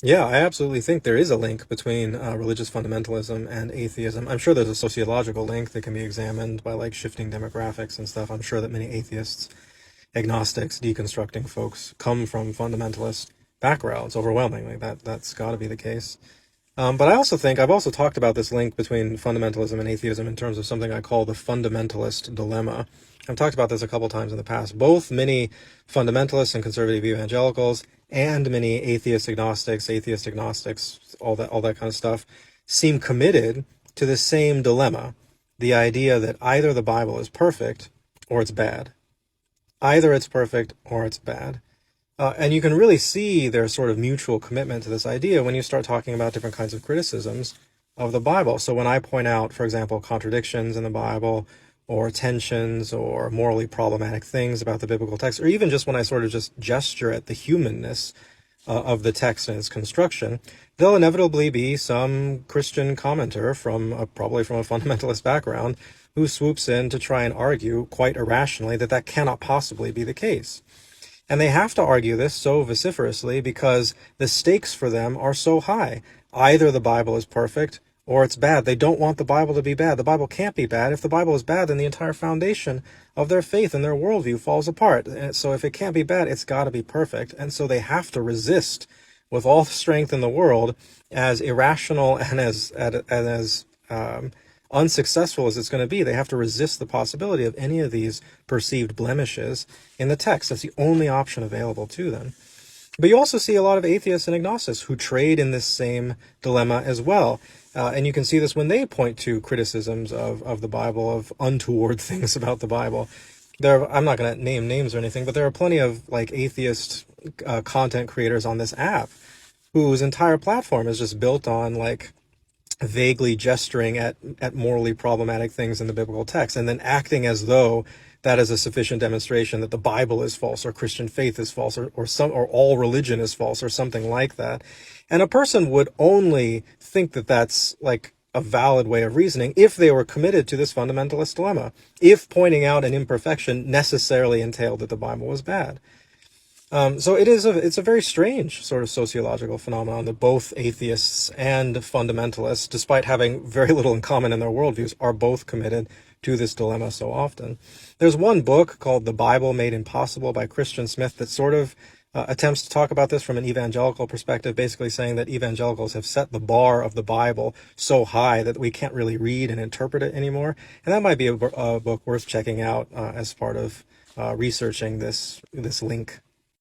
Yeah, I absolutely think there is a link between religious fundamentalism and atheism. I'm sure there's a sociological link that can be examined by like shifting demographics and stuff. I'm sure that many atheists, agnostics, deconstructing folks come from fundamentalist backgrounds overwhelmingly. That's got to be the case. But I also think I've also talked about this link between fundamentalism and atheism in terms of something I call the fundamentalist dilemma. I've talked about this a couple times in the past. Both many fundamentalists and conservative evangelicals and many atheist agnostics, all that kind of stuff, seem committed to the same dilemma, the idea that either the Bible is perfect or it's bad. Either it's perfect or it's bad. And you can really see their sort of mutual commitment to this idea when you start talking about different kinds of criticisms of the Bible. So when I point out, for example, contradictions in the Bible or tensions or morally problematic things about the biblical text, or even just when I sort of just gesture at the humanness of the text and its construction, there'll inevitably be some Christian commenter probably from a fundamentalist background who swoops in to try and argue quite irrationally that that cannot possibly be the case. And they have to argue this so vociferously because the stakes for them are so high. Either the Bible is perfect or it's bad. They don't want the Bible to be bad. The Bible can't be bad. If the Bible is bad, then the entire foundation of their faith and their worldview falls apart. And so if it can't be bad, it's got to be perfect. And so they have to resist with all the strength in the world, as irrational and as unsuccessful as it's going to be. They have to resist the possibility of any of these perceived blemishes in the text. That's the only option available to them. But you also see a lot of atheists and agnostics who trade in this same dilemma as well. And you can see this when they point to criticisms of the Bible, of untoward things about the Bible. I'm not going to name names or anything, but there are plenty of like atheist content creators on this app whose entire platform is just built on like vaguely gesturing at morally problematic things in the biblical text and then acting as though that is a sufficient demonstration that the Bible is false or Christian faith is false or all religion is false or something like that. And a person would only think that that's like a valid way of reasoning if they were committed to this fundamentalist dilemma, if pointing out an imperfection necessarily entailed that the Bible was bad. So it's a very strange sort of sociological phenomenon that both atheists and fundamentalists, despite having very little in common in their worldviews, are both committed to this dilemma so often. There's one book called The Bible Made Impossible by Christian Smith that sort of attempts to talk about this from an evangelical perspective, basically saying that evangelicals have set the bar of the Bible so high that we can't really read and interpret it anymore. And that might be a book worth checking out as part of researching this link